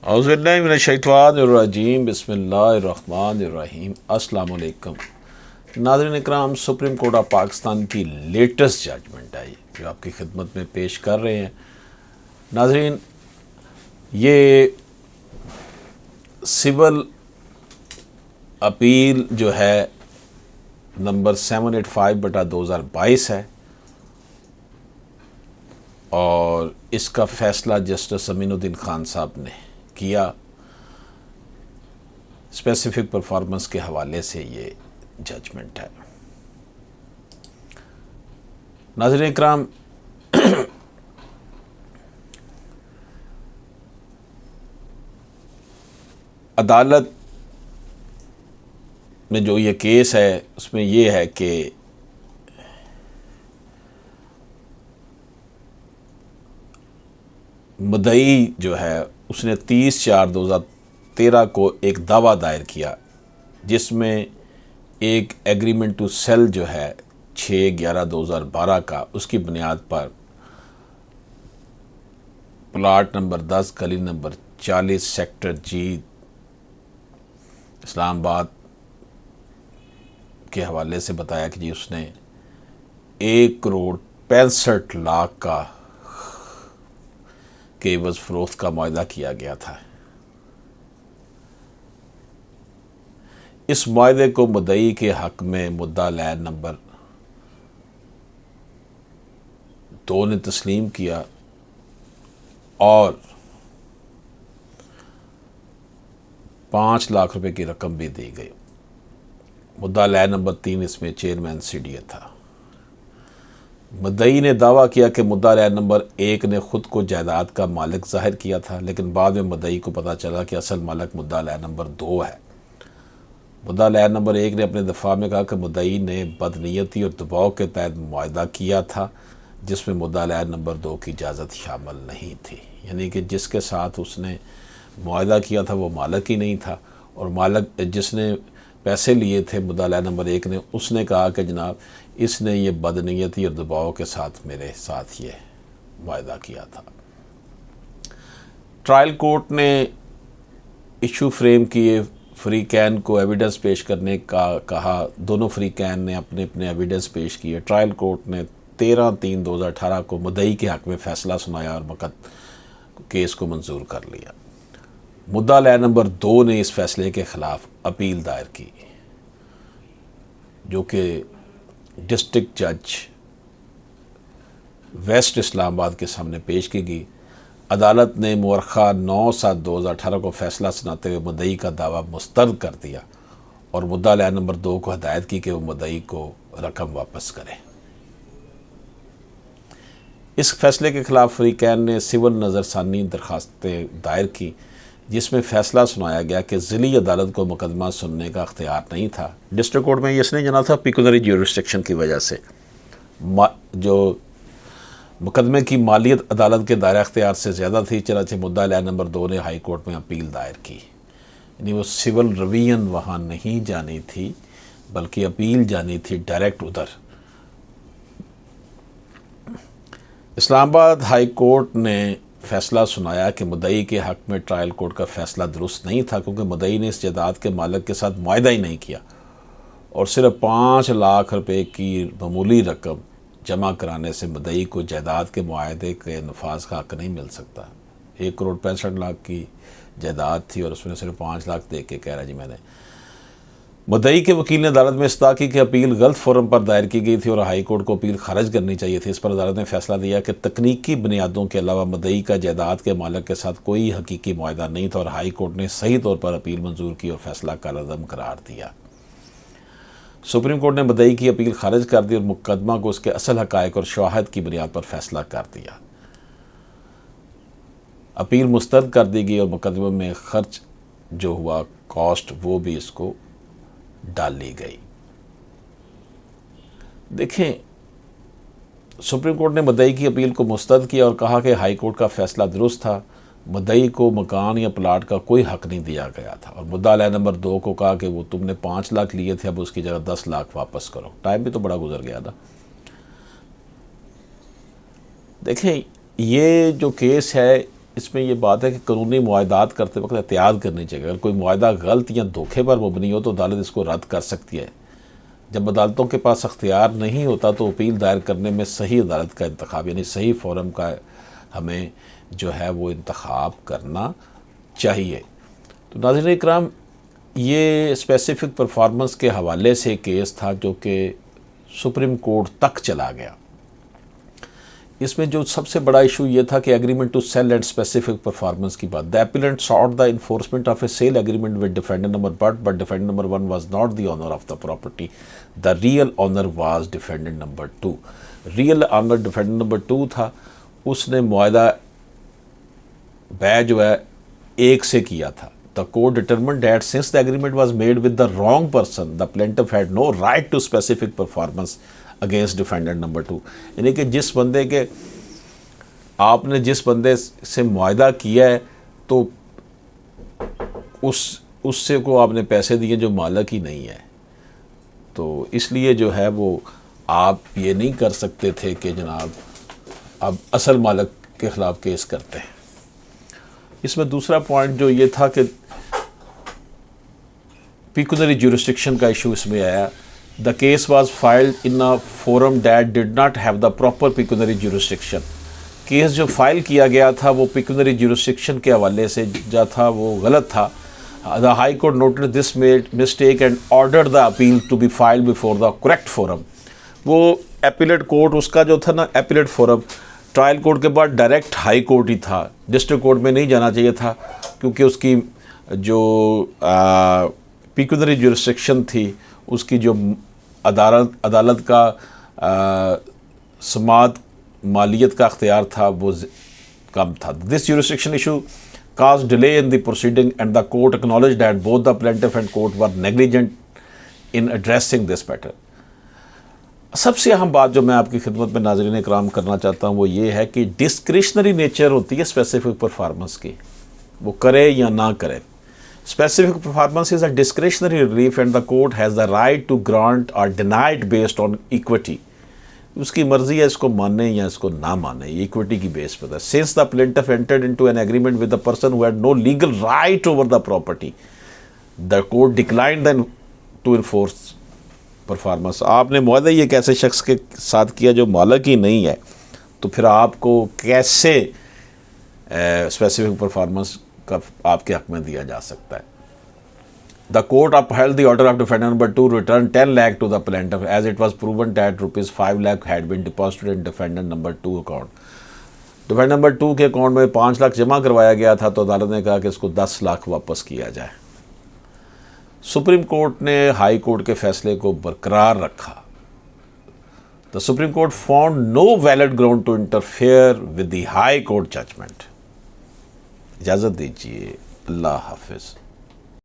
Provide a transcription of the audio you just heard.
औज़ुबिल्लाहिमिनश्शैतानिर्रजीम बिस्मिल्लाहिर्रहमानिर्रहीम। अस्सलाम वालेकुम नाज़रीन इकराम, सुप्रीम कोर्ट ऑफ पाकिस्तान की लेटेस्ट जजमेंट आई जो आपकी खिदमत में पेश कर रहे हैं। नाज़रीन, ये सिविल अपील जो है नंबर 785/2022 है और इसका फ़ैसला जस्टिस अमीनुद्दीन खान साहब ने किया। स्पेसिफिक परफॉर्मेंस के हवाले से ये जजमेंट है। नाज़रीन इकराम, अदालत में जो ये केस है उसमें ये है कि मुद्दई जो है उसने 30/4/2013 को एक दावा दायर किया जिसमें एक एग्रीमेंट टू सेल जो है 6/11/2012 का, उसकी बुनियाद पर प्लाट नंबर 10 गली नंबर 40 सेक्टर जी इस्लामाबाद के हवाले से बताया कि जी उसने 1,65,00,000 का के एवज़ फ़रोख्त का मुआहदा किया गया था। इस मुआहदे को मुद्दई के हक़ में मुद्दा लैन नंबर 2 ने तस्लीम किया और 5 लाख रुपए की रकम भी दी गई। मुद्दा लैन नंबर 3 इसमें चेयरमैन सीडीए था। मुद्दई ने दावा किया कि मुद्दा लैन नंबर 1 ने खुद को जायदाद का मालिक जाहिर किया था, लेकिन बाद में मुद्दई को पता चला कि असल मालिक मुद्दा लैन नंबर 2 है। मुद्दा लैन नंबर 1 ने अपने दफा में कहा कि मुद्दई ने बदनीयती और दबाव के तहत मुआहदा किया था जिसमें मुद्दा लैन नंबर 2 की इजाज़त शामिल नहीं थी, यानी कि जिसके साथ उसने मुआहदा किया था वो मालिक ही नहीं था, और मालिक जिसने पैसे लिए थे मुद्दा लैन नंबर 1 ने, उसने कहा कि जनाब इसने ये बदनीयती और दबाव के साथ मेरे साथ ये मुआहदा किया था। ट्रायल कोर्ट ने इशू फ्रेम किए, फ्री कैन को एविडेंस पेश करने का कहा। दोनों फ्री कैन ने अपने अपने एविडेंस पेश किए। ट्रायल कोर्ट ने 13/3/2018 को मुद्दई के हक़ में फ़ैसला सुनाया और केस को मंजूर कर लिया। मुद्दा लैन नंबर 2 ने इस फैसले के ख़िलाफ़ अपील दायर की जो कि डिस्ट्रिक्ट जज वेस्ट इस्लामाबाद के सामने पेश की गई। अदालत ने मुअर्रखा 9/7/2018 को फ़ैसला सुनाते हुए मुद्दई का दावा मुस्तरद कर दिया और मुद्दा लैन नंबर 2 को हदायत की कि वो मुद्दई को रकम वापस करे। इस फैसले के ख़िलाफ़ फ्री कैन ने सिविल नज़रसानी दरख्वास्तें दायर की जिसमें फ़ैसला सुनाया गया कि ज़िली अदालत को मुकदमा सुनने का अख्तियार नहीं था। डिस्ट्रिक्ट कोर्ट में ये इसलिए जना था पिकुलरी ज्यूरिसडिक्शन की वजह से। जो मुकदमे की मालियत अदालत के दायरा अख्तियार से ज़्यादा थी, चनाचे मुद्दा लैन नंबर 2 ने हाई कोर्ट में अपील दायर की। यानी वो सिविल रवियन वहाँ नहीं जानी थी बल्कि अपील जानी थी डायरेक्ट उधर। इस्लामाबाद हाई कोर्ट ने फ़ैसला सुनाया कि मुद्दई के हक़ में ट्रायल कोर्ट का फ़ैसला दुरुस्त नहीं था क्योंकि मुद्दई ने इस जायदाद के मालिक के साथ मुआहदा ही नहीं किया और सिर्फ 5 लाख रुपए की मामूली रकम जमा कराने से मुद्दई को जायदाद के मुआहदे के नफाज का हक़ नहीं मिल सकता। 1,65,00,000 की जायदाद थी और उसमें सिर्फ 5 लाख दे के कह रहा जी मैंने। मुद्दई के वकील ने अदालत में इस्ता की कि अपील गलत फोरम पर दायर की गई थी और हाई कोर्ट को अपील खारिज करनी चाहिए थी। इस पर अदालत ने फैसला दिया कि तकनीकी बुनियादों के अलावा मुद्दई का जायदाद के मालिक के साथ कोई हकीकी मुआहदा नहीं था और हाई कोर्ट ने सही तौर पर अपील मंजूर की और फैसला कालअदम करार दिया। सुप्रीम कोर्ट ने मुद्दई की अपील खारिज कर दी और मुकदमा को उसके असल हक़ाइक़ और शवाहद की बुनियाद पर फैसला कर दिया। अपील मुस्तरद कर दी गई और मुकदमे में खर्च जो हुआ कॉस्ट वो भी इसको डाल ली गई। देखें, सुप्रीम कोर्ट ने मुद्दई की अपील को मुस्तरद किया और कहा कि हाई कोर्ट का फ़ैसला दुरुस्त था। मुद्दई को मकान या प्लाट का कोई हक़ नहीं दिया गया था और मुद्दा लैन नंबर 2 को कहा कि वो तुमने 5 लाख लिए थे, अब उसकी जगह 10 लाख वापस करो। टाइम भी तो बड़ा गुजर गया था। देखें, ये जो केस है इसमें ये बात है कि कानूनी मुआहदात करते वक्त एहतियात करनी चाहिए। अगर कोई मुआहदा गलत या धोखे पर मुबनी हो तो अदालत इसको रद्द कर सकती है। जब अदालतों के पास अख्तियार नहीं होता तो अपील दायर करने में सही अदालत का इंतखाब यानी सही फोरम का हमें जो है वो इंतखाब करना चाहिए। तो नाज़रीन इकराम, ये स्पेसिफ़िक परफॉर्मेंस के हवाले से केस था जो कि सुप्रीम कोर्ट तक चला गया। इसमें जो सबसे बड़ा इशू ये था कि agreement to sell and specific performance की बात। The appellant sought the enforcement of a sale agreement with defendant number but defendant number 1 was not the owner of the property. The real owner was defendant number 2। Real owner defendant number 2 था। उसने मुआहदा बै जो है एक से किया था। The court determined that since the agreement was made with the wrong person the plaintiff had no right to specific performance against defendant number 2। यानी कि जिस बंदे के आपने जिस बंदे से मुआहदा किया है तो उससे को आपने पैसे दिए जो मालिक ही नहीं है। तो इसलिए जो है वो आप ये नहीं कर सकते थे कि जनाब अब असल मालिक के ख़िलाफ़ केस करते हैं। इसमें दूसरा पॉइंट जो ये था कि पिक्यूनरी ज्यूरिसडिक्शन का इशू इसमें आया। The case was filed in a forum that did not have the proper pecuniary jurisdiction। Case जो फाइल किया गया था वो पिक्यूनरी ज्यूरिसडिक्शन के हवाले से जो था वो गलत था। The high court noted this mistake and ordered the appeal to be filed before the correct forum. वो एपीलेट कोर्ट उसका जो था ना, एपीलेट फोरम ट्रायल कोर्ट के बाद डायरेक्ट हाई कोर्ट ही था। डिस्ट्रिक्ट कोर्ट में नहीं जाना चाहिए था क्योंकि उसकी जो पिक्यूनरी ज्यूरिसडिक्शन थी उसकी जो अदालत का समात मालियत का अख्तियार था वो कम था। This jurisdiction issue caused delay in the proceeding and the court acknowledged that both the plaintiff and court were negligent in addressing this matter। सबसे अहम बात जो मैं आपकी खिदमत में नाज़रीन इकराम करना चाहता हूँ वो ये है कि डिस्क्रिशनरी नेचर होती है स्पेसिफिक परफॉर्मेंस की, वो करे या ना करे। Specific performance is a discretionary relief and the court has the right to grant or deny it based on equity। उसकी मर्जी है इसको माने या इसको ना माने, इक्विटी की बेस पर था। Since the plaintiff entered into an agreement with the person who had no legal right over the property, the court declined then to enforce performance. आपने मुआहदा ये कैसे शख्स के साथ किया जो मालिक ही नहीं है, तो फिर आपको कैसे स्पेसिफिक परफॉर्मेंस का आपके हक में दिया जा सकता है। The court upheld the order of defendant number 2 return 10 lakh to the plaintiff as it was proven that rupees 5 lakh had been deposited in defendant number 2 account। Defendant number 2 के account में 5 लाख जमा करवाया गया था तो अदालत ने कहा कि इसको 10 लाख वापस किया जाए। सुप्रीम कोर्ट ने हाई कोर्ट के फैसले को बरकरार रखा। The supreme court found no valid ground to interfere with the high court judgment. इजाज़त दीजिए, अल्लाह हाफिज़।